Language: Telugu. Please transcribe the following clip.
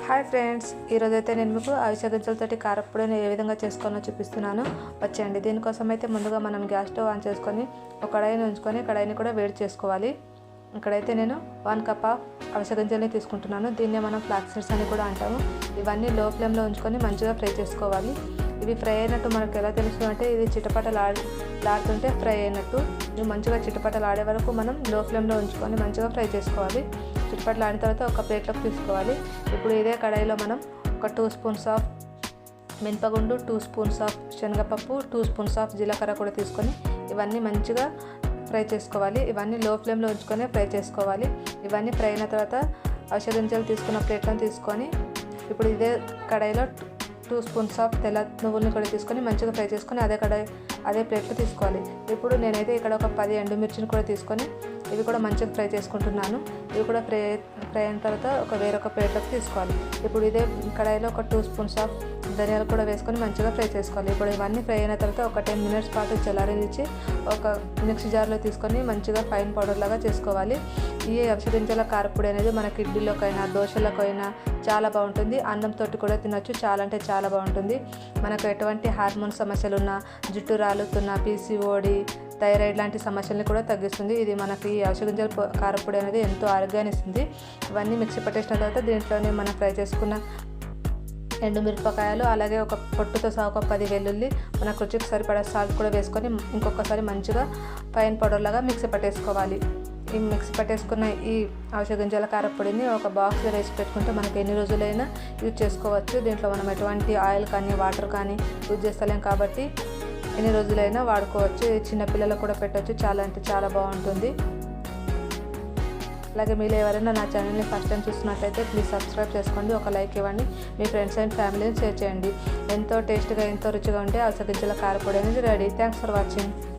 హాయ్ ఫ్రెండ్స్, ఈరోజైతే నేను మీకు అవిసె గింజలతోటి కారప్పొడిని ఏ విధంగా చేసుకోవాలో చూపిస్తున్నాను. వచ్చేయండి. దీనికోసం అయితే ముందుగా మనం గ్యాస్ స్టవ్ ఆన్ చేసుకొని ఒక కడాయిని ఉంచుకొని కడాయిని కూడా వేడి చేసుకోవాలి. ఇక్కడైతే నేను 1 కప్ అవిసె గింజల్ని తీసుకుంటున్నాను. దీన్నే మనం ఫ్లాక్స్ సీడ్స్ అని కూడా అంటాము. ఇవన్నీ లో ఫ్లేమ్లో ఉంచుకొని మంచిగా ఫ్రై చేసుకోవాలి. ఇవి ఫ్రై అయినట్టు మనకు ఎలా తెలుస్తుంది అంటే ఇది చిటపటలాడుతుంటే ఫ్రై అయినట్టు. ఇవి మంచిగా చిటపటలాడే వరకు మనం లో ఫ్లేమ్లో ఉంచుకొని మంచిగా ఫ్రై చేసుకోవాలి. చిటపటలాడిన తర్వాత ఒక ప్లేట్లోకి తీసుకోవాలి. ఇప్పుడు ఇదే కడాయిలో మనం ఒక 2 స్పూన్స్ ఆఫ్ మినపగుండు, 2 స్పూన్స్ ఆఫ్ శనగపప్పు, 2 స్పూన్స్ ఆఫ్ జీలకర్ర కూడా తీసుకొని ఇవన్నీ మంచిగా ఫ్రై చేసుకోవాలి. ఇవన్నీ లో ఫ్లేమ్లో ఉంచుకొని ఫ్రై చేసుకోవాలి. ఇవన్నీ ఫ్రై అయిన తర్వాత అవిసె గింజలు తీసుకున్న ప్లేట్లను తీసుకొని ఇప్పుడు ఇదే కడాయిలో 2 స్పూన్స్ ఆఫ్ తెల్ల నువ్వుల్ని కూడా తీసుకొని మంచిగా ఫ్రై చేసుకొని అదే ప్లేట్లో తీసుకోవాలి. ఇప్పుడు నేనైతే ఇక్కడ ఒక 10 ఎండుమిర్చిని కూడా తీసుకొని ఇవి కూడా మంచిగా ఫ్రై చేసుకుంటున్నాను. ఇవి కూడా ఫ్రై అయిన తర్వాత వేరొక ప్లేట్లోకి తీసుకోవాలి. ఇప్పుడు ఇదే కడాయిలో ఒక 2 స్పూన్స్ ఆఫ్ ధనియాలు కూడా వేసుకొని మంచిగా ఫ్రై చేసుకోవాలి. ఇప్పుడు ఇవన్నీ ఫ్రై అయిన తర్వాత ఒక 10 మినిట్స్ పాటు చల్లారనిచ్చి ఒక మిక్సీ జార్లో తీసుకొని మంచిగా ఫైన్ పౌడర్ లాగా చేసుకోవాలి. ఈ అవిసె గింజల కారప్పొడి అనేది మనకి ఇడ్లీలోకైనా దోశలకైనా చాలా బాగుంటుంది. అన్నంతో కూడా తినొచ్చు. చాలా అంటే చాలా బాగుంటుంది. మనకు ఎటువంటి హార్మోన్ సమస్యలు ఉన్నా, జుట్టు రాలుతున్న, పీసీఓడి, థైరాయిడ్ లాంటి సమస్యల్ని కూడా తగ్గిస్తుంది. ఇది మనకి ఈ అవిసె గింజల కారప్పొడి అనేది ఎంతో ఆరోగ్యాన్ని ఇస్తుంది. ఇవన్నీ మిక్సీ పట్టేసిన తర్వాత దీంట్లోనే మనం ఫ్రై చేసుకున్న ఎండుమిరపకాయలు, అలాగే ఒక పొట్టుతో సహా ఒక 10 వెల్లుల్లి, మనకు రుచికి సరిపడా సాల్ట్ కూడా వేసుకొని ఇంకొకసారి మంచిగా ఫైన్ పౌడర్ లాగా మిక్సీ పట్టేసుకోవాలి. ఈ మిక్సీ పట్టేసుకున్న ఈ అవిసె గింజల కారప్పొడిని ఒక బాక్స్లో వేసి పెట్టుకుంటే మనకి ఎన్ని రోజులైనా యూజ్ చేసుకోవచ్చు. దీంట్లో మనం ఎటువంటి ఆయిల్ కానీ వాటర్ కానీ యూజ్ చేస్తలేం కాబట్టి ఎన్ని రోజులైనా వాడుకోవచ్చు. చిన్నపిల్లలకు కూడా పెట్టవచ్చు. చాలా అంటే చాలా బాగుంటుంది. అలాగే మీరు ఎవరైనా నా ఛానల్ని ఫస్ట్ టైం చూస్తున్నట్లయితే ప్లీజ్ సబ్స్క్రైబ్ చేసుకోండి, ఒక లైక్ ఇవ్వండి, మీ ఫ్రెండ్స్ అండ్ ఫ్యామిలీని షేర్ చేయండి. ఎంతో టేస్ట్గా ఎంతో రుచిగా ఉంటే అవిసె గింజల కారప్పొడి అనేది రెడీ. Thanks for watching.